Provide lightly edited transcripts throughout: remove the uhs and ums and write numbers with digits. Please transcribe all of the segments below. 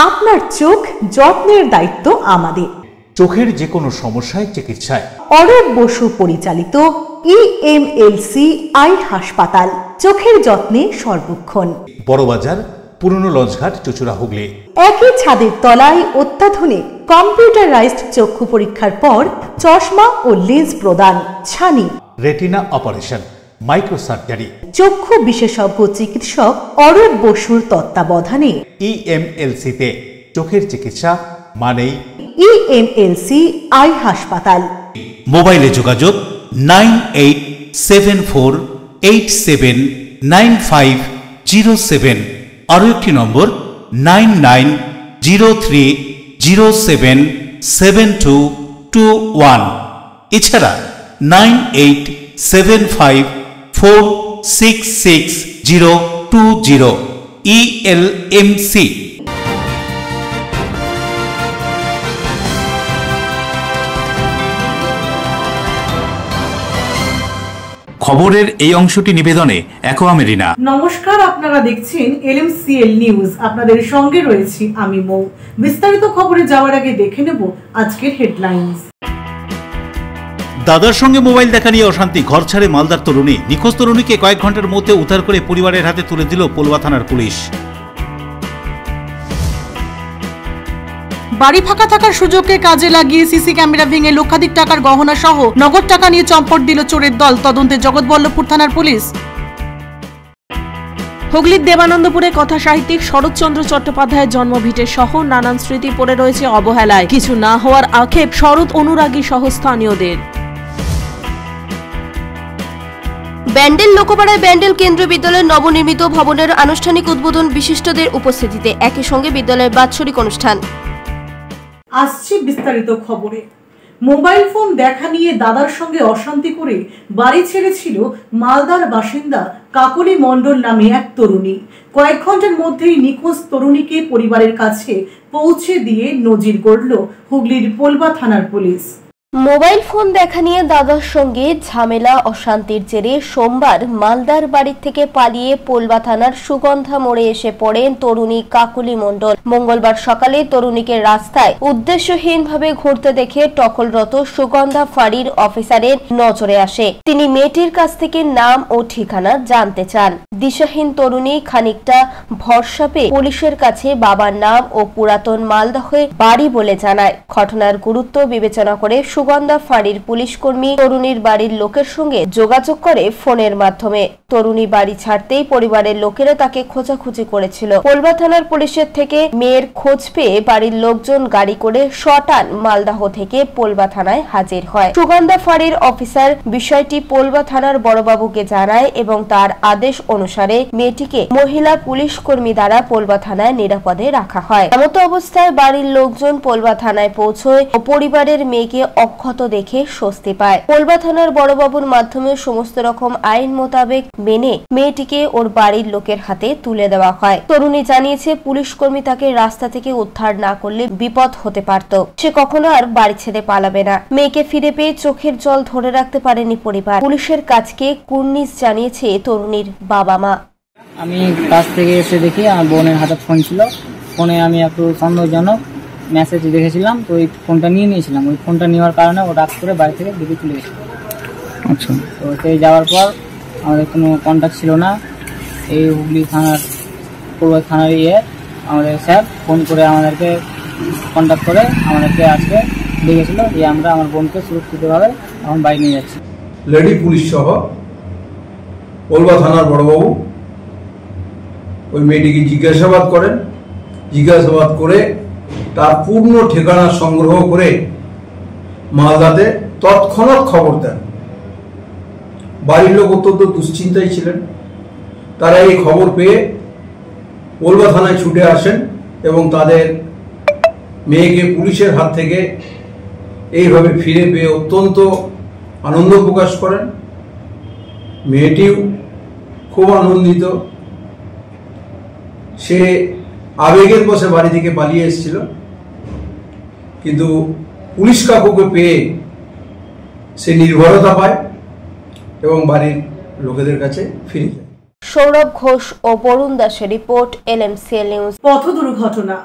আপনার চোখ যত্নের দায়িত্ব আমাদের। চোখের যে কোনো সমস্যায় চিকিৎসায় অরূপ বসু পরিচালিত EMLC আই হাসপাতাল, চোখের যত্নে সর্বক্ষণ। বড়বাজার, পুরনো লঞ্চঘাট, চুচুড়া, হুগলি। একই ছাদের তলায় অত্যাধুনিক কম্পিউটারাইজড চক্ষু পরীক্ষার পর চশমা ও লেন্স প্রদান, ছানি, রেটিনা অপারেশন, মাইক্রোসার্জারি। চক্ষু বিশেষজ্ঞ চিকিৎসক অরূপ বসুর তত্ত্বাবধানে EMLC-তে চোখের চিকিৎসা মানেই EMLC আই হাসপাতাল। মোবাইলে যোগাযোগ 9887879507। আরও একটি নম্বর 9903077221। এছাড়া 9875466020 ELMC। খবরের এই অংশটি নিবেদনে অ্যাকোয়া মেরিনা। নমস্কার, আপনারা দেখছেন LMCL নিউজ। আপনাদের সঙ্গে রয়েছি আমি মৌ। বিস্তারিত খবরে যাওয়ার আগে দেখে নেব আজকের হেডলাইন্স। দাদার সঙ্গে মোবাইল দেখা নিয়ে অশান্তি, ঘর ছাড়ে মালদার তরুণী। নিখোঁজ তরুণীকে কয়েক ঘন্টার মধ্যে উদ্ধার করে পরিবারের হাতে তুলে দিল পোলবা থানার পুলিশ। বাড়ি ফাঁকা থাকার সুযোগকে কাজে লাগিয়ে সিসি ক্যামেরা ভেঙে লক্ষাধিক টাকার গহনা সহ নগদ টাকা নিয়ে চম্পট দিল চোরের দল। তদন্তে জগৎবল্লভপুর থানার পুলিশ। হুগলির দেবানন্দপুরে কথা সাহিত্যিক শরৎচন্দ্র চট্টোপাধ্যায়ের জন্মভিটে সহ নানান স্মৃতি পড়ে রয়েছে অবহেলায়। কিছু না হওয়ার আক্ষেপ শরৎ অনুরাগী সহ স্থানীয়দের। ব্যান্ডেল লোকপাড়ায় ব্যান্ডেল কেন্দ্রীয় বিদ্যালয়ের নবনির্মিত ভবনের আনুষ্ঠানিক উদ্বোধন বিশিষ্টদের উপস্থিতিতে। একই সঙ্গে বিদ্যালয়ের বাৎসরিক অনুষ্ঠান। আসছে বিস্তারিত খবরে। মোবাইল ফোন দেখা নিয়ে দাদার সঙ্গে অশান্তি করে বাড়ি ছেড়েছিল মালদার বাসিন্দা কাকলি মণ্ডল নামে এক তরুণী। কয়েক ঘন্টার মধ্যেই নিখোঁজ তরুণীকে পরিবারের কাছে পৌঁছে দিয়ে নজির গড়ল হুগলির পোলবা থানার পুলিশ। মোবাইল ফোন দেখা নিয়ে দাদার সঙ্গে ঝামেলা অশান্তির জেরে সোমবার মালদার বাড়ি থেকে পালিয়ে পোলবা থানার সুগন্ধা মোড়ে এসে পড়েন তরুণী কাকলি মণ্ডল। মঙ্গলবার সকালে তরুণীকে রাস্তায় উদ্দেশ্যহীনভাবে ঘুরতে দেখে টহলরত সুগন্ধা ফাঁড়ির অফিসারের নজরে আসে। তিনি মেয়েটির কাছ থেকে নাম ও ঠিকানা জানতে চান। দিশাহীন তরুণী খানিকটা ভরসা পেয়ে পুলিশের কাছে বাবার নাম ও পুরাতন মালদহে বাড়ি বলে জানায়। ঘটনার গুরুত্ব বিবেচনা করে সুগন্ধা ফাঁড়ির পুলিশ কর্মী তরুণীর বাড়ির লোকের সঙ্গে যোগাযোগ করে ফোনের মাধ্যমে। তরুণী বাড়ি ছাড়তেই পরিবারের লোকেরা তাকে খোঁজাখুঁজি করেছিল। পোলবা থানার পুলিশের থেকে মেয়ের খোঁজ পেয়ে বাড়ির লোকজন গাড়ি করে শটান মালদাহ থেকে পোলবা থানায় হাজির হয়। সুগন্ধা ফাঁড়ির অফিসার বিষয়টি পোলবা থানার বড়বাবুকে জানায় এবং তার আদেশ অনুসারে মেয়েটিকে মহিলা পুলিশ কর্মী দ্বারা পোলবা থানায় নিরাপদে রাখা হয়। এমত অবস্থায় বাড়ির লোকজন পোলবা থানায় পৌঁছয় ও পরিবারের মেয়েকে অক্ষত দেখে স্বস্তি পায়। পোলবা থানার বড়বাবুর মাধ্যমে সমস্ত রকম আইন মোতাবেক মেনে মেয়েটিকে ওর বাড়ির লোকের হাতে তুলে দেওয়া হয়। তরুণী জানিয়েছে পুলিশ কর্মী তাকে রাস্তা থেকে উদ্ধার না করলে বিপদ হতে পারত। সে কখনো আর বাড়ি ছেড়ে পালাবে না। মেয়েকে ফিরে পেয়ে চোখের জল ধরে রাখতে পারেনি পরিবার। পুলিশের কাজকে কুর্নিশ জানিয়েছে তরুণীর বাবা মা। আমি কাজ থেকে এসে দেখি আমার বোনের হাতে ফোন ছিল। ফোনে আমি একটু সন্দেহজনক মেসেজ দেখেছিলাম, তো ওই ফোনটা নিয়ে নিয়েছিলাম। ওই ফোনটা নেওয়ার কারণে ও রাত করে বাড়ি থেকে দিকে চলে গেছিল। আচ্ছা, তো সেই যাওয়ার পর আমাদের কোনো কন্ট্যাক্ট ছিল না। এই হুগলি থানার পূর্ব থানার আমাদের স্যার ফোন করে আমাদেরকে কন্ট্যাক্ট করে আমাদেরকে আজকে ডেকেছিল যে আমরা আমার বোনকে সুরক্ষিতভাবে এখন বাড়ি নিয়ে যাচ্ছি। লেডি পুলিশ সহ পোলবা থানার বড়বাবু ওই মেয়েটিকে জিজ্ঞাসাবাদ করেন। জিজ্ঞাসাবাদ করে তার পূর্ণ ঠিকানা সংগ্রহ করে মালদাতে তৎক্ষণাৎ খবর দেন। বাড়ির লোক অত্যন্ত দুশ্চিন্তায় ছিলেন। তারা এই খবর পেয়ে পোলবা থানায় ছুটে আসেন এবং তাদের মেয়েকে পুলিশের হাত থেকে এইভাবে ফিরে পেয়ে অত্যন্ত আনন্দ প্রকাশ করেন। মেয়েটিও খুব আনন্দিত। সে আবেগের বশে বাড়ি থেকে পালিয়ে এসেছিল, কিন্তু পুলিশ কাকুকে পেয়ে সে নির্ভরতা পায় এবং বাড়ির লোকেদের কাছে ফিরে যায়। সৌরভ ঘোষ ও বরুণ দাসের রিপোর্ট, LMCL নিউজ। পথ দুর্ঘটনা।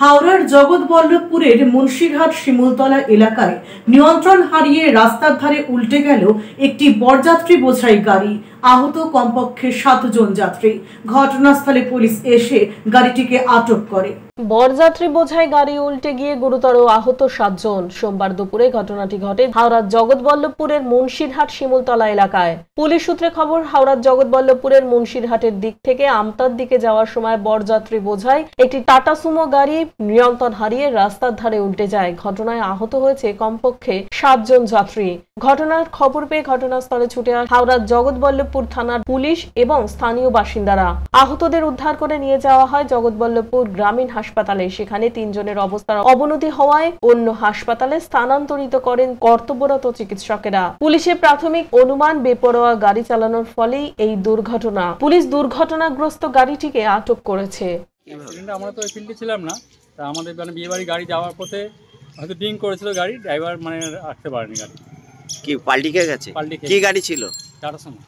হাওড়ার জগৎবল্লভপুরের মুন্সিরহাট শিমুলতলা এলাকায় নিয়ন্ত্রণ হারিয়ে রাস্তার ধারে উল্টে গেল একটি বরযাত্রী বোঝাই গাড়ি। আহত কমপক্ষে 7 জন যাত্রী। ঘটনাস্থলে পুলিশ এসে গাড়িটিকে আটক করে। বরযাত্রী বোঝাই গাড়ি উল্টে গিয়ে গুরুতর আহত 7 জন। সোমবার দুপুরে ঘটনাটি ঘটে হাওড়ার জগৎবল্লভপুরের মুন্সিরহাট শিমুলতলা এলাকায়। পুলিশ সূত্রে খবর, হাওড়ার জগৎবল্লভপুরের মুন্সিরহাটের দিক থেকে আমতার দিকে যাওয়ার সময় বরযাত্রী বোঝাই একটি টাটা সুমো গাড়ি নিয়ন্ত্রণ হারিয়ে রাস্তার ধারে উল্টে যায়। ঘটনায় আহত হয়েছে কমপক্ষে 7 জন যাত্রী। ঘটনার খবর পেয়ে ঘটনাস্থলে ছুটে আসে হাওড়ার জগৎবল্লভপুর থানার পুলিশ এবং স্থানীয় বাসিন্দারা। আহতদের উদ্ধার করে নিয়ে যাওয়া হয় জগৎবল্লভপুর গ্রামীণ হাসপাতালে। সেখানে 3 জনের অবস্থার অবনতি হওয়ায় অন্য হাসপাতালে স্থানান্তরিত করেন কর্তব্যরত চিকিৎসকেরা। পুলিশের প্রাথমিক অনুমান বেপরোয়া গাড়ি চালানোর ফলেই এই দুর্ঘটনা। পুলিশ দুর্ঘটনাগ্রস্ত গাড়িটিকে আটক করেছে। আমরা তো ফিল্ডে ছিলাম না, তা আমাদের বিয়ে বাড়ি গাড়ি যাওয়ার পথে হয়তো ড্রিঙ্ক করেছিল গাড়ি, ড্রাইভার আসতে পারেনি, গাড়ি কি পাল্টি খেয়ে গেছে। কি গাড়ি ছিল? Tata Sumo.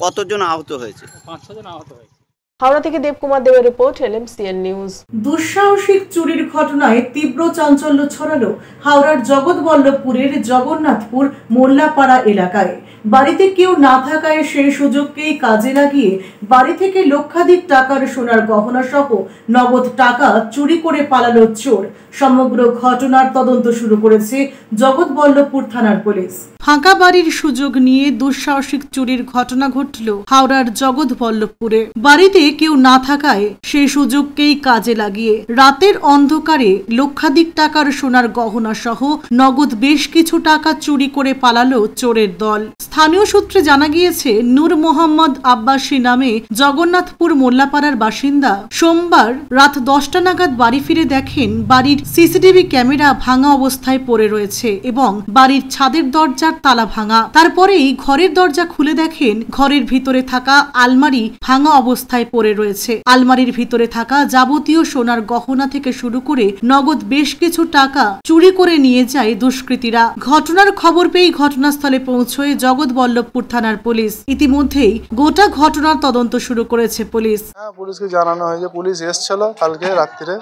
কতজন আহত হয়েছে? 5-6 জন আহত হয়েছে। হাওড়া থেকে দেবকুমার দেবের রিপোর্ট, LMCN নিউজ। দুঃসাহসিক চুরির ঘটনায় তীব্র চাঞ্চল্য ছড়ালো হাওড়ার জগৎবল্লভপুরের জগন্নাথপুর মোল্লাপাড়া এলাকায়। বাড়িতে কেউ না থাকায় সেই সুযোগকেই কাজে লাগিয়ে বাড়ি থেকে লক্ষাধিক টাকার সোনার গহনা সহ নগদ টাকা চুরি করে পালালো চোর। সমগ্র ঘটনার তদন্ত শুরু করেছে জগৎবল্লভপুর থানার পুলিশ। ফাঁকা বাড়ির সুযোগ নিয়ে দুঃসাহসিক চুরির ঘটনা ঘটল হাওড়ার জগৎবল্লভপুরে। বাড়িতে কেউ না থাকায় সেই সুযোগকেই কাজে লাগিয়ে রাতের অন্ধকারে লক্ষাধিক টাকার সোনার গহনা সহ নগদ বেশ কিছু টাকা চুরি করে পালালো চোরের দল। স্থানীয় সূত্রে জানা গিয়েছে, নূর মোহাম্মদ আব্বাসী নামে জগন্নাথপুর মোল্লাপাড়ার বাসিন্দা সোমবার রাত 10টা নাগাদ বাড়ি ফিরে দেখেন বাড়ির সিসিটিভি ক্যামেরা ভাঙা অবস্থায় পড়ে রয়েছে এবং বাড়ির ছাদের দরজার তালা ভাঙা। তারপরেই ঘরের দরজা খুলে দেখেন ঘরের ভিতরে থাকা আলমারি ভাঙা অবস্থায় পড়ে রয়েছে। আলমারির ভিতরে থাকা যাবতীয় সোনার গহনা থেকে শুরু করে নগদ বেশ কিছু টাকা চুরি করে নিয়ে যায় দুষ্কৃতীরা। ঘটনার খবর পেয়ে ঘটনাস্থলে পৌঁছয় জগৎবল্লভপুর থানার পুলিশ। ইতিমধ্যেই গোটা ঘটনার তদন্ত শুরু করেছে পুলিশ। পুলিশকে জানানো হয়েছে, পুলিশ এসেছিল কালকে রাত্রিরে,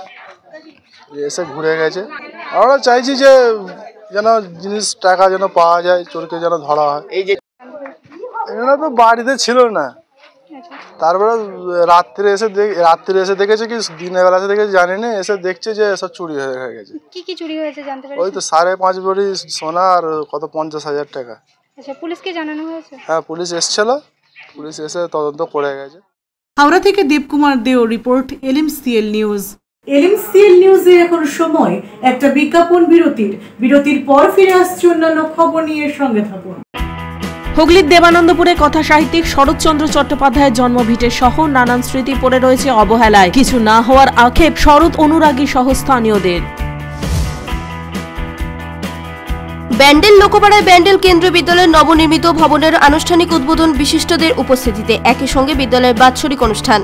এসে ঘুরে গেছে। আমরা চাইছি যে যেন জিনিস টাকা যেন পাওয়া যায়, চোরকে যেন ধরা হয়। এই যে এখানে তো বাড়িতে ছিল না, তারপরে রাত্রে এসে দেখেছে কি দিনের বেলাতে দেখেছে জানি না, এসে দেখছে যে সব চুরি হয়ে গেছে। কি কি চুরি হয়েছে জানতে পারছেন? ওই তো 5.5 ভরি সোনা আর কত 50,000 টাকা। আচ্ছা, পুলিশকে জানানো হয়েছে? হ্যাঁ, পুলিশ এসেছিল, পুলিশ এসে তদন্ত করে গেছে। হাওড়া থেকে দেবকুমার দেও রিপোর্ট, LMCN নিউজ। LMCN নিউজে এখন সময় একটা বিজ্ঞাপন বিরতির পর ফিরে আসছে অন্যান্য খবর নিয়ে। সঙ্গে থাকুন। হুগলির দেবানন্দপুরে কথা সাহিত্যিক শরৎচন্দ্র চট্টোপাধ্যায়ের জন্মভিটে সহ নানান স্মৃতি পড়ে রয়েছে অবহেলায়। কিছু না হওয়ার আক্ষেপ শরৎ অনুরাগী সহ স্থানীয়দের। ব্যান্ডেল লোকপাড়ায় ব্যান্ডেল কেন্দ্রীয় বিদ্যালয়ের নবনির্মিত ভবনের আনুষ্ঠানিক উদ্বোধন বিশিষ্টদের উপস্থিতিতে। একই সঙ্গে বিদ্যালয়ের বাৎসরিক অনুষ্ঠান।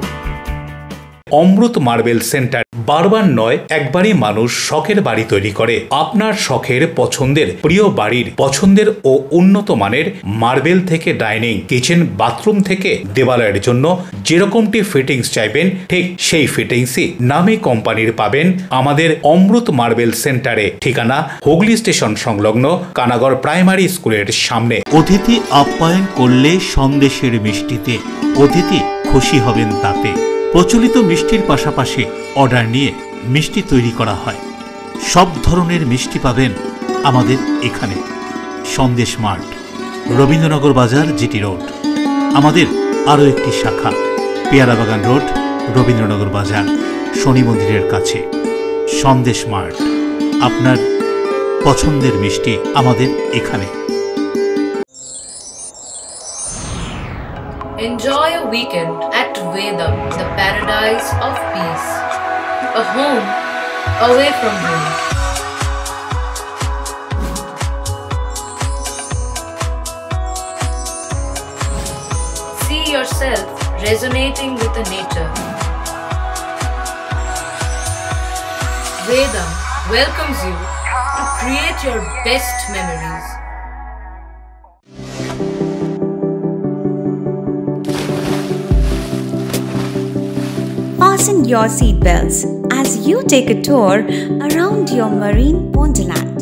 অমৃত মার্বেল সেন্টার বারবার নয়, একবারই মানুষ শখের বাড়ি তৈরি করে। আপনার শখের পছন্দের প্রিয় বাড়ির পছন্দের ও উন্নত মানের মার্বেল থেকে ডাইনিং, কিচেন, বাথরুম থেকে দেওয়ালের জন্য যেরকমটি ফিটিংস চাইবেন ঠিক সেই ফিটিংসই নামী কোম্পানির পাবেন আমাদের অমৃত মার্বেল সেন্টারে। ঠিকানা হুগলি স্টেশন সংলগ্ন কানাগড় প্রাইমারি স্কুলের সামনে। অতিথি আপ্যায়ন করলে সন্দেশের মিষ্টিতে, অতিথি খুশি হবেন তাতে। প্রচলিত মিষ্টির পাশাপাশি অর্ডার নিয়ে মিষ্টি তৈরি করা হয়। সব ধরনের মিষ্টি পাবেন আমাদের এখানে। সন্দেশ মার্ট, রবীন্দ্রনগর বাজার, জিটি রোড। আমাদের আরও একটি শাখা পেয়ারাবাগান রোড, রবীন্দ্রনগর বাজার, শনি মন্দিরের কাছে। সন্দেশ মার্ট, আপনার পছন্দের মিষ্টি আমাদের এখানে। Enjoy a weekend at Vedam, the paradise of peace. A home away from home. See yourself resonating with the nature. Vedam welcomes you to create your best memories. Fasten your seatbelts as as you take a tour around your marine wonderland.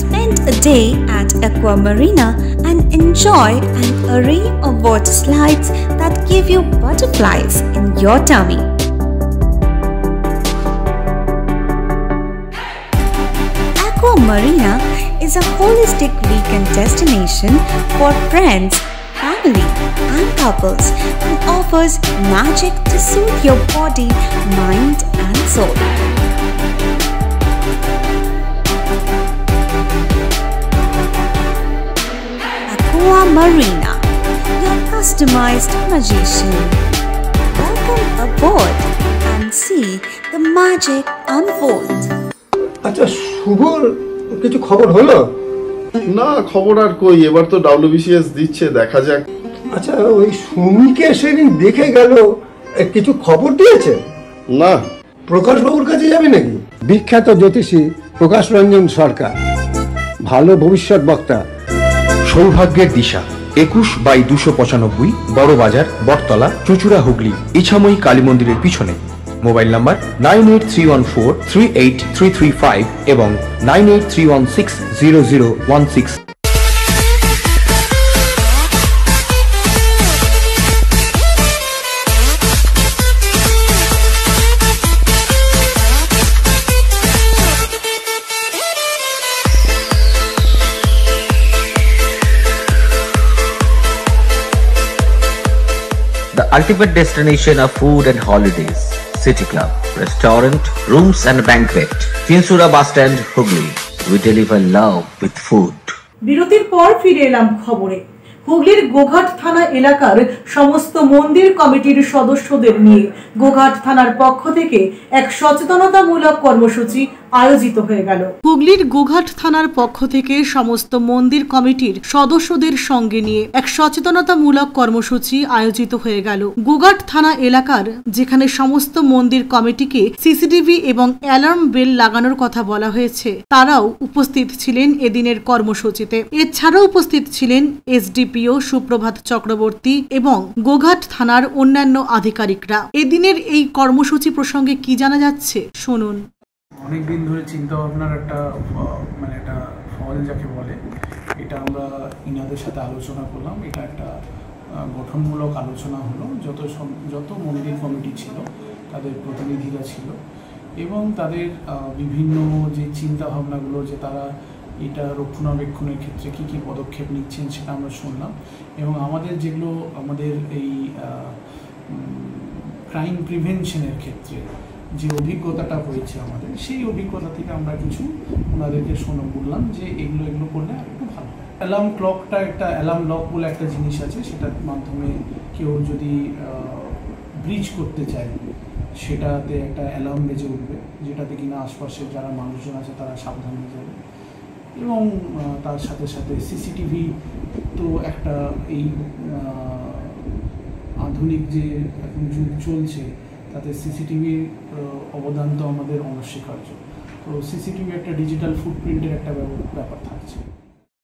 Spend a day at Aqua Marina and enjoy an array of water slides that give you butterflies in your tummy. Aqua Marina is a holistic weekend destination for friends, family and couples and offers magic to soothe your body, mind and soul. Aqua Marina, your customized magician. Welcome aboard and see the magic unfold. আচ্ছা শুভর কিছু খবর হলো? না খবর আর কই, এবার তো WBCS দিচ্ছে, দেখা যাক। আচ্ছা ওই সুমিকে সেদিন দেখে গেল, কিছু খবর দিয়েছে? না। প্রকাশ বাবুর কাছে যাবে নাকি? বিখ্যাত জ্যোতিষী প্রকাশ রঞ্জন সরকার, ভালো ভবিষ্যৎ বক্তা। সৌভাগ্যের দিশা 21/295 বড় বাজার, বটতলা, চুচুড়া, হুগলি, ইছাময়ী কালী মন্দিরের পিছনে। মোবাইল নাম্বার 9831438335 এবং 9831600016। The ultimate destination of food and holidays. City Club, restaurant, rooms and banquet. Finsura Bus Stand, Hugli. We deliver love with food. বিরতির পর ফিরে এলাম খবরে। হুগলির গোঘাট থানা এলাকার সমস্ত মন্দির কমিটির সদস্যদের নিয়ে গোঘাট থানার পক্ষ থেকে এক সচেতনতামূলক কর্মসূচি আয়োজিত হয়ে গেল। হুগলির গোঘাট থানার পক্ষ থেকে সমস্ত মন্দির কমিটির সদস্যদের সঙ্গে নিয়ে এক সচেতনতামূলক কর্মসূচি আয়োজিত হয়ে গেল। গোঘাট থানা এলাকার যেখানে সমস্ত মন্দির কমিটিকে সিসিটিভি এবং অ্যালার্ম বেল লাগানোর কথা বলা হয়েছে, তারাও উপস্থিত ছিলেন এদিনের কর্মসূচিতে। এছাড়াও উপস্থিত ছিলেন এসডিপিও সুপ্রভাত চক্রবর্তী এবং গোঘাট থানার অন্যান্য আধিকারিকরা। এদিনের এই কর্মসূচি প্রসঙ্গে কি জানা যাচ্ছে শুনুন। অনেকদিন ধরে চিন্তা ভাবনার একটা ফল যাকে বলে, এটা আমরা ইনাদের সাথে আলোচনা করলাম। এটা একটা গঠনমূলক আলোচনা হলো। যত মন্দির কমিটি ছিল তাদের প্রতিনিধিরা ছিল এবং তাদের বিভিন্ন যে চিন্তা ভাবনাগুলো, যে তারা এটা রক্ষণাবেক্ষণের ক্ষেত্রে কী কী পদক্ষেপ নিচ্ছেন সেটা আমরা শুনলাম। এবং আমাদের যেগুলো আমাদের এই ক্রাইম প্রিভেনশনের ক্ষেত্রে যে অভিজ্ঞতাটা হয়েছে আমাদের, সেই অভিজ্ঞতা থেকে আমরা কিছু ওনাদেরকে বললাম যে এগুলো করলে একটু ভালো হয়। অ্যালার্ম ক্লকটা, একটা অ্যালার্ম লক বলে একটা জিনিস আছে, সেটার মাধ্যমে কেউ যদি ব্রিজ করতে চায় সেটাতে একটা অ্যালার্ম বেজে উঠবে, যেটাতে কিনা আশপাশের যারা মানুষজন আছে তারা সাবধান হয়ে যাবে। এবং তার সাথে সাথে সিসিটিভি তো একটা এই আধুনিক যে এখন যুগ চলছে তাতে সিসিটিভির অবদান তো আমাদের অনস্বীকার্য। তো সিসিটিভি একটা ডিজিটাল ফুটপ্রিন্টের একটা ব্যাপার থাকছে।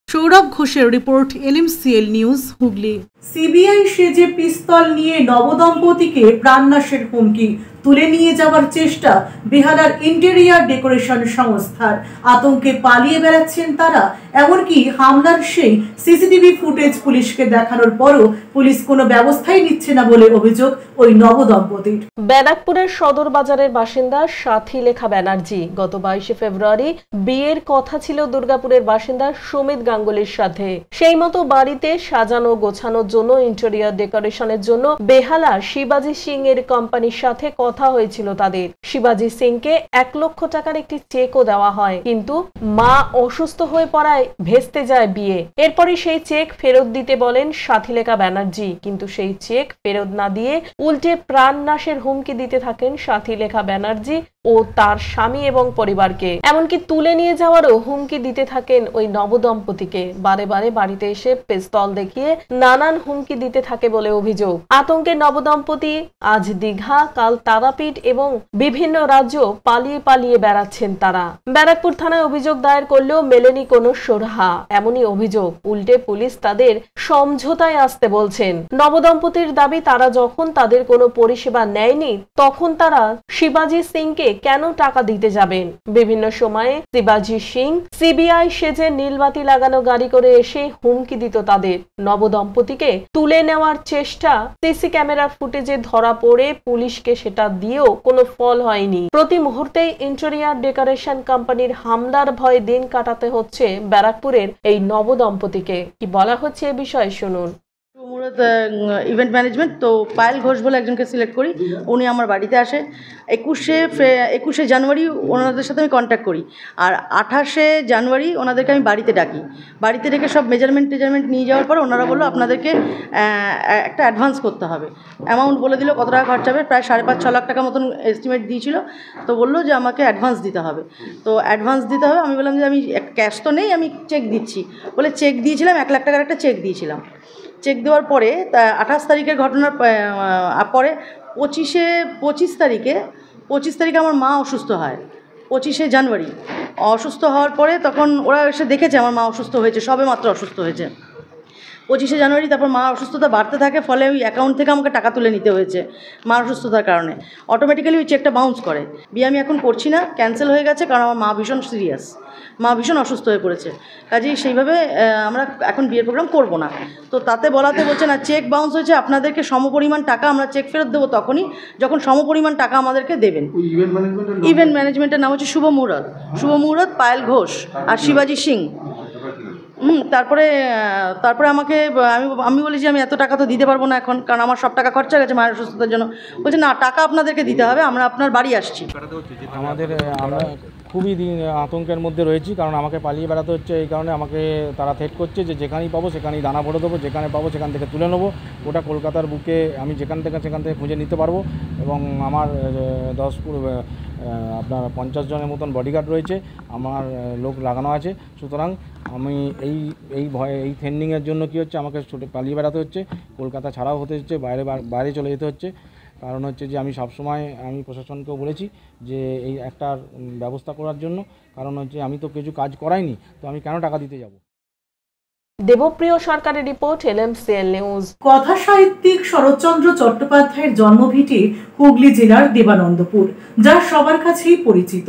সৌরভ ঘোষের report, LMCL news, Hooghly. CBI সেজে পিস্তল নিয়ে নবদম্পতিকে প্রাণনাশের হুমকি, তুলে নিয়ে যাওয়ার চেষ্টা বেহালার ইন্টেরিয়ার ডেকোরেশন সংস্থার। আতঙ্কে পালিয়ে বেড়াচ্ছেন তারা। এমনকি হামলার সেই সিসিটিভি ফুটেজ পুলিশকে দেখানোর পরও পুলিশ কোনো ব্যবস্থাই নিচ্ছে না বলে অভিযোগ ওই নবদম্পতির। ব্যারাকপুরের সদর বাজারের বাসিন্দা সাথীলেখা ব্যানার্জি গত 22 ফেব্রুয়ারি বিয়ের কথা ছিল দুর্গাপুরের বাসিন্দা সুমিত গাঙ্গুলির সাথে। সেই মতো বাড়িতে সাজানো গোছানোর জন্য, ইন্টেরিয়ার ডেকোরেশনের জন্য বেহালা শিবাজি সিং এর কোম্পানির সাথে কথা হয়েছিল তাদের। শিবাজি সিংকে 1 লক্ষ টাকার একটি চেকও দেওয়া হয়, কিন্তু মা অসুস্থ হয়ে পড়ায় ভেস্তে যায় বিয়ে। এরপরে সেই চেক ফেরত দিতে বলেন সাথীলেখা ব্যানার্জি, কিন্তু সেই চেক ফেরত না দিয়ে উল্টে প্রাণনাশের হুমকি দিতে থাকেন সাথীলেখা ব্যানার্জি ও তার স্বামী এবং পরিবারকে, এমনকি তুলে নিয়ে যাওয়ারও হুমকি দিতে থাকেন ওই নবদম্পতিকে। বারে বারে বাড়িতে এসে পিস্তল দেখিয়ে নানান হুমকি দিতে থাকে বলে অভিযোগ। আতঙ্কে নবদম্পতি আজ দীঘা, কাল তারাপীঠ এবং বিভিন্ন রাজ্য পালিয়ে পালিয়ে বেড়াচ্ছেন তারা। ব্যারাকপুর থানায় অভিযোগ দায়ের করলেও মেলেনি কোনো সুরাহা। এমনই অভিযোগ, উল্টে পুলিশ তাদের সমঝোতায় আসতে বলছেন। নবদম্পতির দাবি, তারা যখন তাদের কোনো পরিষেবা নেয়নি তখন তারা শিবাজি সিংকে কেন টাকা দিতে যাবেন। বিভিন্ন সময়ে শিবাজি সিং সিবিআই সেজে নীলবাতি লাগানো গাড়ি করে এসে হুমকি দিত তাদের। নবদম্পতিকে তুলে নেওয়ার চেষ্টা সিসি ক্যামেরার ফুটেজে ধরা পড়ে পুলিশকে সেটা দিয়েও কোনো ফল হয়নি। প্রতি মুহূর্তেই ইন্টেরিয়ার ডেকোরেশন কোম্পানির হামলার ভয়ে দিন কাটাতে হচ্ছে ব্যারাকপুরের এই নবদম্পতিকে। কি বলা হচ্ছে এ বিষয়ে শুনুন। ইভেন্ট ম্যানেজমেন্ট, তো পায়েল ঘোষ বলে একজনকে সিলেক্ট করি, উনি আমার বাড়িতে আসে। 21শে জানুয়ারি ওনাদের সাথে আমি কন্ট্যাক্ট করি, আর 28শে জানুয়ারি ওনাদেরকে আমি বাড়িতে ডাকি। বাড়িতে ডেকে সব মেজারমেন্ট নিয়ে যাওয়ার পর ওনারা বললো আপনাদেরকে একটা অ্যাডভান্স করতে হবে। অ্যামাউন্ট বলে দিল কত টাকা খরচা হবে, প্রায় 5.5-6 লাখ টাকা মতন এস্টিমেট দিয়েছিল। তো বললো যে আমাকে অ্যাডভান্স দিতে হবে। তো অ্যাডভান্স দিতে হবে, আমি বললাম যে আমি ক্যাশ তো নেই, আমি চেক দিচ্ছি। বলে চেক দিয়েছিলাম, 1 লাখ টাকার একটা চেক দিয়েছিলাম। চেক দেওয়ার পরে 28 তারিখের ঘটনার পরে 25 তারিখে আমার মা অসুস্থ হয়। 25শে জানুয়ারি অসুস্থ হওয়ার পরে তখন ওরা এসে দেখেছে আমার মা অসুস্থ হয়েছে, সবে মাত্র অসুস্থ হয়েছে। 25শে জানুয়ারি তারপর মার অসুস্থতা বাড়তে থাকে, ফলে ওই অ্যাকাউন্ট থেকে আমাকে টাকা তুলে নিতে হয়েছে মার অসুস্থতার কারণে। অটোমেটিক্যালি ওই চেকটা বাউন্স করে। বিয়ে আমি এখন করছি না, ক্যান্সেল হয়ে গেছে, কারণ আমার মা ভীষণ সিরিয়াস, মা ভীষণ অসুস্থ হয়ে পড়েছে। কাজেই সেইভাবে আমরা এখন বিয়ের প্রোগ্রাম করব না। তো তাতে বলাতে বলছে না, চেক বাউন্স হয়েছে, আপনাদেরকে সমপরিমাণ টাকা আমরা চেক ফেরত দেবো তখনই যখন সমপরিমাণ টাকা আমাদেরকে দেবেন। ইভেন্ট ম্যানেজমেন্টের নাম হচ্ছে শুভ মুহূর্ত, পায়েল ঘোষ আর শিবাজি সিং। তারপরে আমাকে আমি বলি যে আমি এত টাকা তো দিতে পারবো না এখন, কারণ আমার সব টাকা খরচা গেছে মায়ের অসুস্থতার জন্য। বলছে না, টাকা আপনাদেরকে দিতে হবে, আমরা আপনার বাড়ি আসছি। আমরা খুবই আতঙ্কের মধ্যে রয়েছি, কারণ আমাকে পালিয়ে বেড়াতে হচ্ছে। এই কারণে আমাকে তারা থ্রেট করছে যে যেখানেই পাবো সেখানেই দানা ভরে দেবো, যেখানে পাবো সেখান থেকে তুলে নেবো। ওটা কলকাতার বুকে আমি সেখান থেকে খুঁজে নিতে পারবো। এবং আমার 50 জনের মতন বডিগার্ড রয়েছে, আমার লোক লাগানো আছে। সুতরাং আমি এই ভয়ে, এই থ্রেটনিংয়ের জন্য কী হচ্ছে, আমাকে পালিয়ে বেড়াতে হচ্ছে, কলকাতা ছাড়াও হতে হচ্ছে, বাইরে চলে যেতে হচ্ছে। কারণ হচ্ছে যে আমি সবসময় প্রশাসনকেও বলেছি যে এই একটা ব্যবস্থা করার জন্য, কারণ হচ্ছে আমি তো কিছু কাজ করাইনি, তো আমি কেন টাকা দিতে যাব। দেবপ্রিয় সরকারের রিপোর্ট, LMCL নিউজ। কথা সাহিত্যিক শরৎচন্দ্র চট্টোপাধ্যায়ের জন্মভিটে হুগলি জেলার দেবানন্দপুর, যা সবার কাছেই পরিচিত।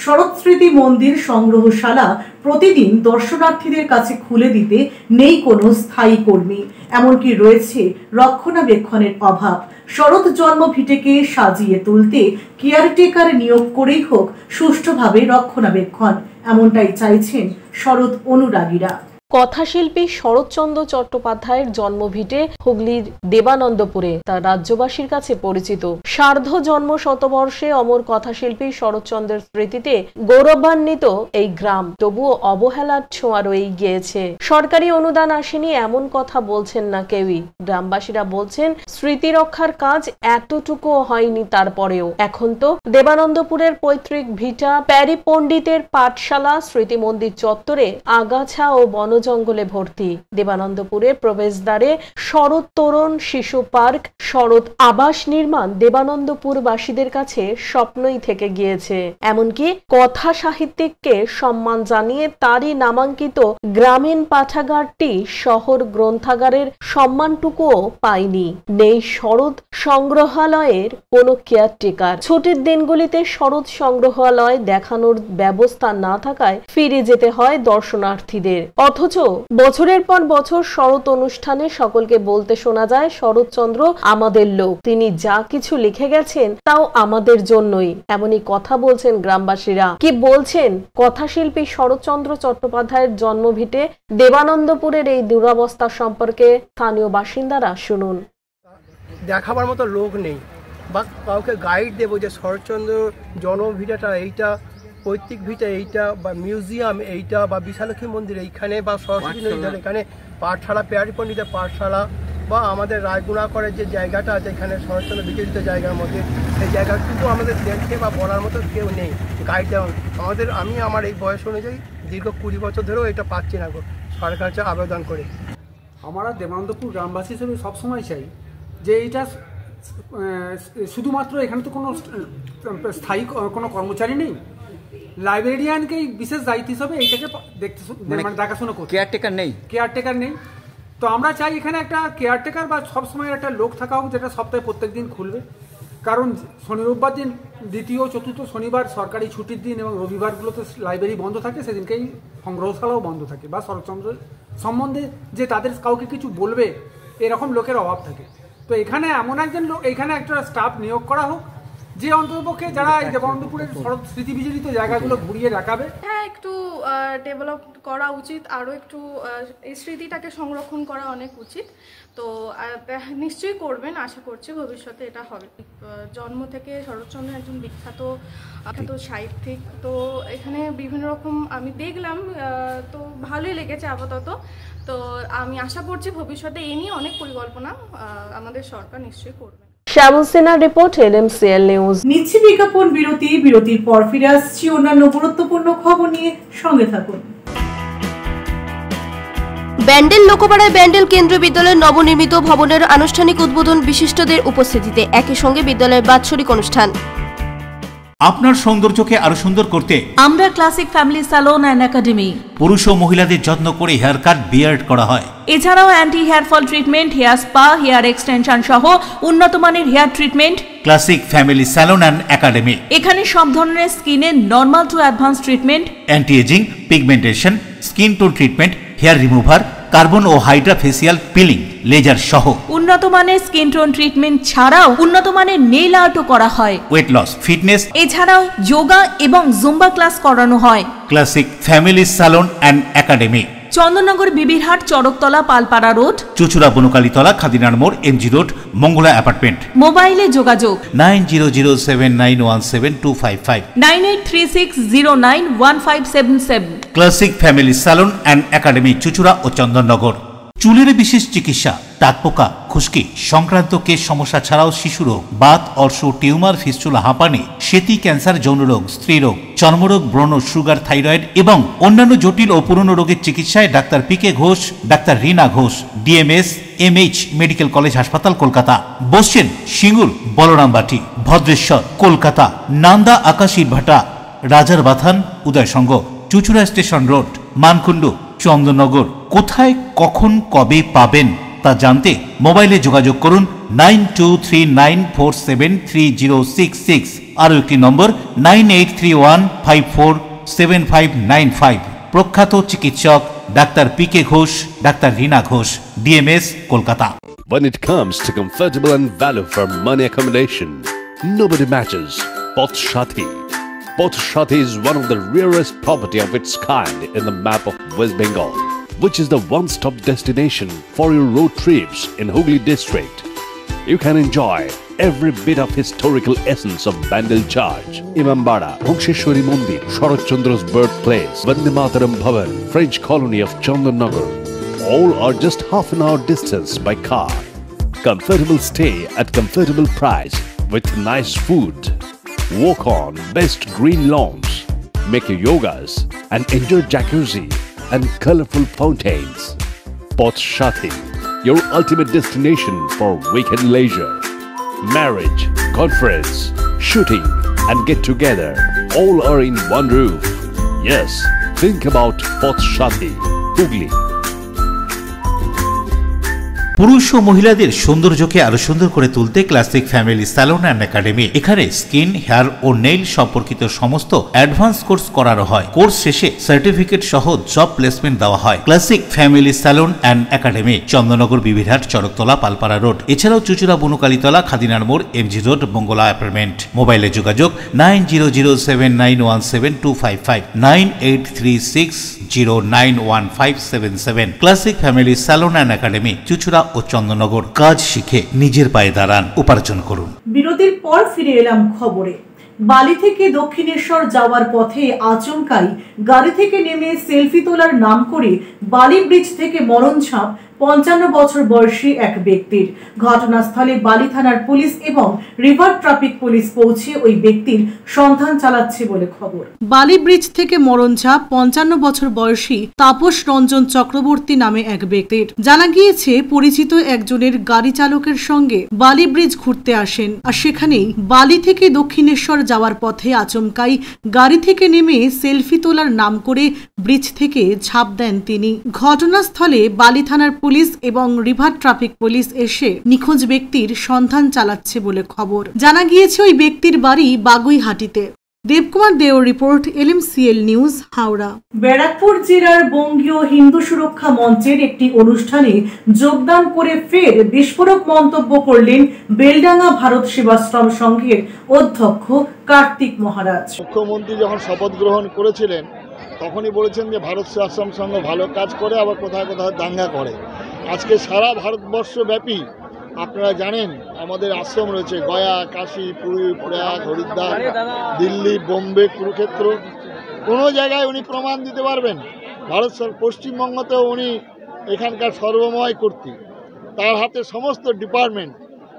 শরৎ স্মৃতি মন্দির সংগ্রহশালা প্রতিদিন দর্শনার্থীদের কাছে খুলে দিতে নেই কোনো স্থায়ী কর্মী, এমনকি রয়েছে রক্ষণাবেক্ষণের অভাব। শরৎ জন্মভিটেকে সাজিয়ে তুলতে কেয়ারটেকার নিয়োগ করেই হোক সুষ্ঠুভাবে রক্ষণাবেক্ষণ, এমনটাই চাইছেন শরৎ অনুরাগীরা। কথাশিল্পী শরৎচন্দ্র চট্টোপাধ্যায়ের জন্মভিটে হুগলির দেবানন্দপুরে, তার রাজ্যবাসীর কাছে পরিচিত। সার্ধ জন্ম শতবর্ষে অমর কথাশিল্পী শরৎচন্দ্রের স্মৃতিতে গৌরবান্বিত এই গ্রাম, তবুও অবহেলার ছোঁয়া রয়ে গিয়েছে। সরকারি অনুদান আসেনি এমন কথা বলছেন না কেউই। গ্রামবাসীরা বলছেন স্মৃতি রক্ষার কাজ এতটুকুও হয়নি। তারপরেও এখন তো দেবানন্দপুরের পৈতৃক ভিটা, প্যারি পণ্ডিতের পাঠশালা, স্মৃতি মন্দির চত্বরে আগাছা ও জঙ্গলে ভর্তি। দেবানন্দপুরের প্রবেশদ্বারে শরৎ তোরণ, শিশু পার্ক, শরৎ আবাস নির্মাণ দেবানন্দপুরবাসীদের কাছে স্বপ্নই থেকে গিয়েছে। এমনকি কথা সাহিত্যিককে সম্মান জানিয়ে তারই নামাঙ্কিত গ্রামীণ পাঠাগারটি শহর গ্রন্থাগারের সম্মানটুকুও পায়নি। নেই শরৎ সংগ্রহালয়ের কোনো কেয়ারটেকার। ছুটির দিনগুলিতে শরৎ সংগ্রহালয় দেখানোর ব্যবস্থা না থাকায় ফিরে যেতে হয় দর্শনার্থীদের। অথচ বছরের পর বছর শরৎ অনুষ্ঠানে সকলকে বলতে শোনা যায়, শরৎচন্দ্র আমাদের লোক, তিনি যা কিছু লিখে গেছেন তাও আমাদের জন্যই। এমনই কথা বলছেন গ্রামবাসীরা। কি বলছেন কথাশিল্পী শরৎচন্দ্র চট্টোপাধ্যায়ের জন্মভিটে দেবানন্দপুরের এই দুরবস্থা সম্পর্কে স্থানীয় বাসিন্দারা, শুনুন। দেখাবার মতো লোক নেই, বা কাউকে গাইড দেবো যে শরৎচন্দ্র জন্মভিটাটা এইটা, পৈতৃক ভিটা এইটা, বা মিউজিয়াম এইটা, বা বিশালক্ষী মন্দির এইখানে, বা সরস্বতী নদীর এখানে পাঠশালা, পেয়ারি পণ্ডিতের পাঠশালা, বা আমাদের রায়গুণাকরের যে জায়গাটা আছে এখানে শরৎচন্দ্র বিচরিত জায়গার মধ্যে, সেই জায়গাটুকু আমাদের দেখতে বা বলার মতো কেউ নেই গাইড দেওয়া আমাদের। আমি আমার এই বয়স অনুযায়ী দীর্ঘ 20 বছর ধরেও এটা পাচ্ছি না সরকার কাছে আবেদন করে। আমরা দেবানন্দপুর গ্রামবাসী হিসেবে সবসময় চাই যে এইটা শুধুমাত্র এখানে তো কোনো স্থায়ী কোনো কর্মচারী নেই, লাইব্রেরিয়ানকেই বিশেষ দায়িত্ব হিসাবে এইটাকে দেখতে মানে দেখাশোনা করতে, কেয়ারটেকার নেই। তো আমরা চাই এখানে একটা কেয়ারটেকার বা সবসময় একটা লোক থাকা হোক যেটা সপ্তাহে প্রত্যেক দিন খুলবে, কারণ শনি রোববার দিন, দ্বিতীয় চতুর্থ শনিবার সরকারি ছুটির দিন এবং রবিবারগুলোতে লাইব্রেরি বন্ধ থাকে, সেদিনকেই সংগ্রহশালাও বন্ধ থাকে বা শরৎচন্দ্র সম্বন্ধে যে তাদের কাউকে কিছু বলবে এরকম লোকের অভাব থাকে। তো এখানে এমন একজন লোক, এখানে একটা স্টাফ নিয়োগ করা হোক যে অন্ততপক্ষে যারা এই দেবানন্দপুরের শরৎ স্মৃতি বিজড়িত জায়গাগুলো ঘুরিয়ে দেখাবে। হ্যাঁ, একটু ডেভেলপ করা উচিত, আরও একটু এই স্মৃতিটাকে সংরক্ষণ করা অনেক উচিত। তো নিশ্চয়ই করবেন, আশা করছি ভবিষ্যতে এটা হবে। জন্ম থেকে শরৎচন্দ্র একজন বিখ্যাত সাহিত্যিক, তো এখানে বিভিন্ন রকম আমি দেখলাম, তো ভালোই লেগেছে আপাতত। তো আমি আশা করছি ভবিষ্যতে এই নিয়ে অনেক পরিকল্পনা আমাদের সরকার নিশ্চয়ই করবে। শ্যামল সিনহার রিপোর্ট, LMCL নিউজ। নিচ্ছি বিজ্ঞাপন বিরতি, বিরতির পর ফিরে আসছি অন্যান্য গুরুত্বপূর্ণ খবর নিয়ে, সঙ্গে থাকুন। ব্যান্ডেল লোকপাড়ায় ব্যান্ডেল কেন্দ্রীয় বিদ্যালয়ের নবনির্মিত ভবনের আনুষ্ঠানিক উদ্বোধন বিশিষ্টদের উপস্থিতিতে, একই সঙ্গে বিদ্যালয়ের বাৎসরিক অনুষ্ঠান। আপনার সৌন্দর্যকে আরো সুন্দর করতে আমরা classic family salon and academy. পুরুষ ও মহিলাদের যত্ন করে হেয়ার কাট, বিয়ার্ড করা হয়। এছাড়াও anti hair fall treatment, hair spa, hair extension সহ উন্নত মানের hair treatment. Classic family salon and academy. এখানে সব ধরনের স্কিনের normal to advance treatment, anti ageing, pigmentation, skin tone treatment, hair remover, carbon ও হাইড্রা ফেসিয়াল পিলিং, লেজার সহ উন্নত মানের স্কিন টোন ট্রিটমেন্ট ছাড়াও উন্নত মানের নেইল আর্টও করা হয়। ওয়েট লস, ফিটনেস, এছাড়াও যোগা এবং জুম্বা ক্লাস করানো হয়। Classic family salon and academy, Chandannagar, Bibirhat, Charaktala, Palpara road, Chuchura, Bonkalitala, Khadinar মোড়, MG রোড, মঙ্গলা অ্যাপার্টমেন্ট। মোবাইলে যোগাযোগ 9007917255, 9836091577। Classic family salon and academy, Chuchura ও চন্দননগর। চুলের বিশেষ চিকিৎসা, টাকপোকা, খুশকি সংক্রান্ত কেশ সমস্যা ছাড়াও শিশুরোগ, বাত, অর্শ, টিউমার, ফিস্টুলা, হাঁপানি, সেতি, ক্যান্সার, যৌনরোগ, স্ত্রীরোগ, চর্মরোগ, ব্রণ, সুগার, থাইরয়েড এবং অন্যান্য জটিল ও পুরনো রোগের চিকিৎসায় doctor PK Ghosh, doctor Rina Ghosh, DMS MH medical college হাসপাতাল, কলকাতা। বসছেন সিঙ্গুর, বলরামবাটি, ভদ্রেশ্বর, কলকাতা, নান্দা, আকাশীরভাটা, রাজার বাথান, উদয়সঙ্গ, চুচুড়া স্টেশন রোড, মানকুণ্ডু, চন্দননগর। কোথায়, কখন, কবে পাবেন তা জানতে মোবাইলে যোগাযোগ করুন 9239473066, আরও একটি নম্বর 9831547595। প্রখ্যাত চিকিৎসক doctor PK Ghosh, doctor Rina Ghosh, DMS, Kolkata. When it comes to comfortable and value for money accommodation, nobody matches Poth Shati. Poth Shati is one of the rarest property of its kind in the map of West Bengal, which is the one-stop destination for your road trips in Hooghly district. You can enjoy every bit of historical essence of Bandel Church, Imambara, Bhongsheshwari Mandir, Sharat Chandra's birthplace, Vande Mataram Bhavan, French colony of Chandanagar. All are just half an hour distance by car. Comfortable stay at comfortable price with nice food. Walk on best green lawns, make your yogas and enjoy jacuzzi and colorful fountains. Poth Shati, your ultimate destination for weekend leisure. Marriage, conference, shooting and get together all are in one roof. Yes, think about Poth Shati, Hooghly. পুরুষ ও মহিলাদের সৌন্দর্যকে আরো সুন্দর করে তুলতে classic family salon and academy. এখানে skin, hair ও nail সম্পর্কিত সমস্ত অ্যাডভান্স কোর্স করানো হয়। কোর্স শেষে সার্টিফিকেট সহ জব প্লেসমেন্ট দেওয়া হয়। Classic family salon and academy, Chandannagar, Bibirhat, Charaktala, Palpara road. এছাড়াও চুচুড়া, বনকালীতলা, খাদিনার মোড়, MG রোড, মঙ্গলা অ্যাপার্টমেন্ট। মোবাইলে যোগাযোগ 9007917255, 9836091577। Classic family salon and academy, Chuchura ও চন্দননগর। কাজ শিখে নিজের পায়ে দাঁড়ান, উপার্জন করুন। বিরতির পর ফিরে এলাম খবরে। বালি থেকে দক্ষিণেশ্বর যাওয়ার পথে আচমকাই গাড়ি থেকে নেমে সেলফি তোলার নাম করে বালি ব্রিজ থেকে মরণ ছাপ 55 বছর বয়সী এক ব্যক্তির। ঘটনাস্থলে বালি থানার পুলিশ এবং রিভার ট্রাফিক পুলিশ পৌঁছে ওই ব্যক্তির সন্ধান চালাচ্ছে বলে খবর। বালি ব্রিজ থেকে মরণঝাপ 55 বছর বয়সী তাপস রঞ্জন চক্রবর্তী নামে এক ব্যক্তির। জানা গিয়েছে পরিচিত একজনের গাড়ি চালকের সঙ্গে বালি ব্রিজ ঘুরতে আসেন, আর সেখানেই বালি থেকে দক্ষিণেশ্বর যাওয়ার পথে আচমকাই গাড়ি থেকে নেমে সেলফি তোলার নাম করে ব্রিজ থেকে ঝাঁপ দেন তিনি। ঘটনাস্থলে বালি থানার পুলিশ এবং রিভার ট্রাফিক পুলিশ এসে নিখোঁজ ব্যক্তির সন্ধান চালাচ্ছে বলে খবর। জানা গিয়েছে ওই ব্যক্তির বাড়ি বাগুইহাটিতে। দেবকুমার দেও report, LMCL news, Howrah. Barrackpore জেলার বঙ্গীয় হিন্দু সুরক্ষা মঞ্চের একটি অনুষ্ঠানে যোগদান করে ফের বিস্ফোরক মন্তব্য করলেন বেলডাঙ্গা ভারত সেবাশ্রম সংঘের অধ্যক্ষ কার্তিক মহারাজ। মুখ্যমন্ত্রী যখন শপথ গ্রহণ করেছিলেন তখনই বলেছেন যে ভারত সেবাশ্রম সংঘ ভালো কাজ করে, আবার কোথায় কোথায় দাঙ্গা করে। আজকে সারা ভারতবর্ষ ব্যাপী আপনারা জানেন আমাদের আশ্রম রয়েছে গয়া, কাশী, পুরী, প্রয়াগ, হরিদ্বার, দিল্লি, বোম্বে, কুরুক্ষেত্র। কোনো জায়গায় উনি প্রমাণ দিতে পারবেন। পশ্চিমবঙ্গতেও উনি এখানকার সর্বময় কর্তৃ, তার হাতে সমস্ত ডিপার্টমেন্ট।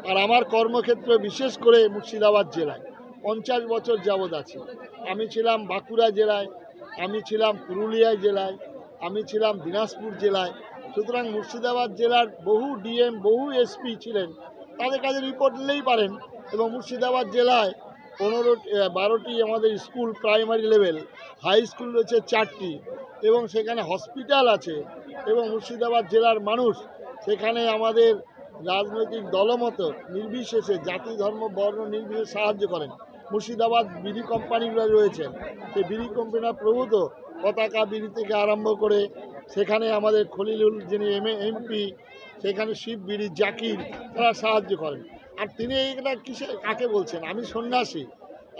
আর আমার কর্মক্ষেত্র বিশেষ করে মুর্শিদাবাদ জেলায় 50 বছর যাবৎ আছে। আমি ছিলাম বাঁকুড়া জেলায়, আমি ছিলাম পুরুলিয়া জেলায়, আমি ছিলাম দিনাজপুর জেলায়। সুতরাং মুর্শিদাবাদ জেলার বহু ডিএম, বহু এসপি ছিলেন, তাদের কাছে রিপোর্ট নিলেই পারেন। এবং মুর্শিদাবাদ জেলায় 12টি আমাদের school, primary level, high school রয়েছে 4টি, এবং সেখানে হসপিটাল আছে। এবং মুর্শিদাবাদ জেলার মানুষ সেখানে আমাদের রাজনৈতিক দলমত নির্বিশেষে, জাতি, ধর্ম, বর্ণ নির্বিশেষে সাহায্য করেন। মুর্শিদাবাদ বিড়ি কোম্পানিগুলো রয়েছে, সেই বিড়ি কোম্পানির প্রভূত পতাকা বিড়ি থেকে আরম্ভ করে সেখানে আমাদের খলিলুল যিনি এমপি, সেখানে শিব বিড়ি, জাকির, তারা সাহায্য করেন। আর তিনি এটা কিসে কাকে বলছেন? আমি সন্ন্যাসী,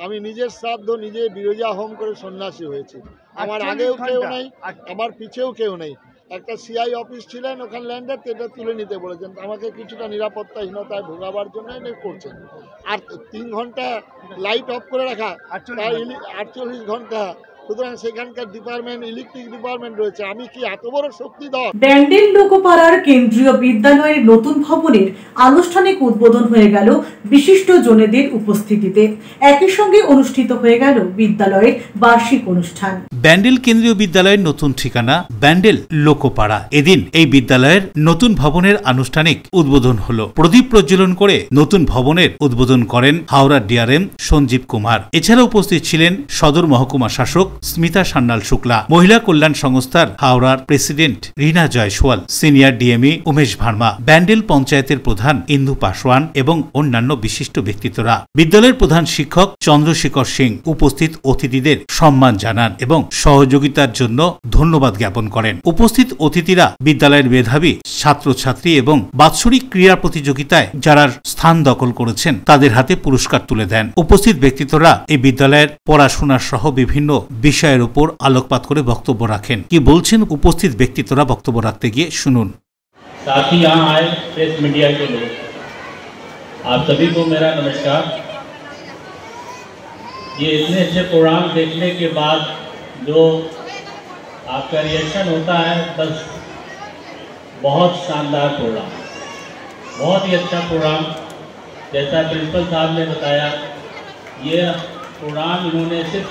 আমি নিজের শ্রাদ্ধ নিজে বিরজা হোম করে সন্ন্যাসী হয়েছি। আমার আগেও কেউ নেই, আমার পিছেও কেউ নেই। একটা সিআই অফিস ছিলেন ওখানে ল্যান্ডার, এটা তুলে নিতে বলেছেন, আমাকে কিছুটা নিরাপত্তাহীনতায় ভোগাবার জন্য করছেন। আর 3 ঘন্টা লাইট অফ করে রাখা, 48 ঘন্টা। সুতরাং সেখানকার ডিপার্টমেন্ট, ইলেকট্রিক ডিপার্টমেন্ট রয়েছে, আমি কি এত বড় শক্তিধর? ব্যান্ডেল লোকপাড়ার কেন্দ্রীয় বিদ্যালয়ের নতুন ভবনের আনুষ্ঠানিক উদ্বোধন হয়ে গেল বিশিষ্ট জনেদের উপস্থিতিতে। একই সঙ্গে অনুষ্ঠিত হয়ে গেল বিদ্যালয়ের বার্ষিক অনুষ্ঠান। ব্যান্ডেল কেন্দ্রীয় বিদ্যালয়ের নতুন ঠিকানা ব্যান্ডেল লোকপাড়া। এদিন এই বিদ্যালয়ের নতুন ভবনের আনুষ্ঠানিক উদ্বোধন হলো। প্রদীপ প্রজ্বলন করে নতুন ভবনের উদ্বোধন করেন হাওড়ার ডিআরএম সঞ্জীব কুমার। এছাড়া উপস্থিত ছিলেন সদর মহকুমা শাসক স্মিতা সান্যাল শুক্লা, মহিলা কল্যাণ সংস্থার হাওড়ার president Rina Jaiswal, senior DME Umesh Verma, Bandel পঞ্চায়েতের প্রধান ইন্দু পাসওয়ান এবং অন্যান্য বিশিষ্ট ব্যক্তিত্বরা। বিদ্যালয়ের প্রধান শিক্ষক চন্দ্রশেখর সিং উপস্থিত অতিথিদের সম্মান জানান এবং সহযোগিতার জন্য ধন্যবাদ জ্ঞাপন করেন। উপস্থিত অতিথিরা বিদ্যালয়ের মেধাবী ছাত্রছাত্রী এবং বাৎসরিক ক্রীড়া প্রতিযোগিতায় যারা স্থান দখল করেছেন তাদের হাতে পুরস্কার তুলে দেন। উপস্থিত ব্যক্তিত্বরা এই বিদ্যালয়ের পড়াশোনা সহ বিভিন্ন বিষয়ের উপর আলোকপাত করে বক্তব্য রাখেন। কি বলছেন উপস্থিত ব্যক্তিত্বরা বক্তব্য রাখতে গিয়ে শুনুন। साथ ही यहाँ आए प्रेस मीडिया के लोग, आप सभी को मेरा नमस्कार। ये इतने अच्छे प्रोग्राम देखने के बाद जो आपका रिएक्शन होता है, बस बहुत शानदार प्रोग्राम, बहुत ही अच्छा प्रोग्राम। जैसा प्रिंसिपल साहब ने बताया, ये प्रोग्राम इन्होंने सिर्फ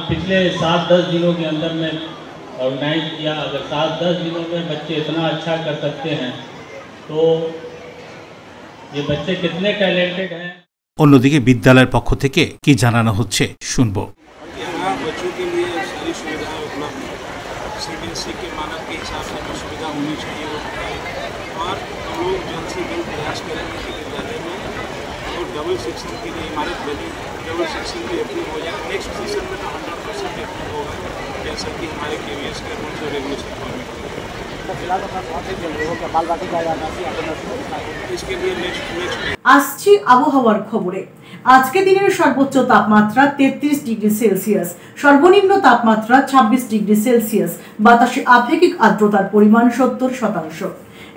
पिछले 7-10 दिनों के अंदर में ऑर्गेनाइज किया। अगर 7-10 दिनों में बच्चे इतना अच्छा कर सकते हैं तो ये बच्चे कितने टैलेंटेड हैं। অন্যদিকে বিদ্যালয়ের পক্ষ থেকে কি জানানো হচ্ছে শুনবো। यहाँ बच्चों के लिए सारी सुविधाएं उपलब्ध हैं। सीबीएसई के मानक के हिसाब से जो सुविधा होनी चाहिए वो है, और हम लोग जल्द से जल्द प्रयास करेंगे कि विद्यालय में और डबल सेक्शन की जो इमारत बनी है, डबल सेक्शन भी अप्रूव हो जाए। नेक्स्ट सीजन में तो 100% अप्रूव होगा, जैसा कि हमारे KVS के रूल्स और रेगुलेशन फॉर्मेट इसके लिए नेक्स्ट আসছি আবহাওয়ার খবরে। আজকে দিনের সর্বোচ্চ তাপমাত্রা 33 ডিগ্রি সেলসিয়াস, সর্বনিম্ন তাপমাত্রা 26 ডিগ্রি সেলসিয়াস, বাতাসে আপেক্ষিক আর্দ্রতার পরিমাণ 70%।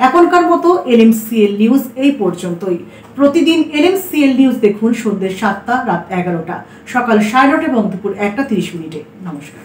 এখনকার মতো LMCL নিউজ এই পর্যন্তই। প্রতিদিন LMCL নিউজ দেখুন সন্ধ্যে 7টা, রাত 11টা, সকাল 9:30 এবং দুপুর 1:30। নমস্কার।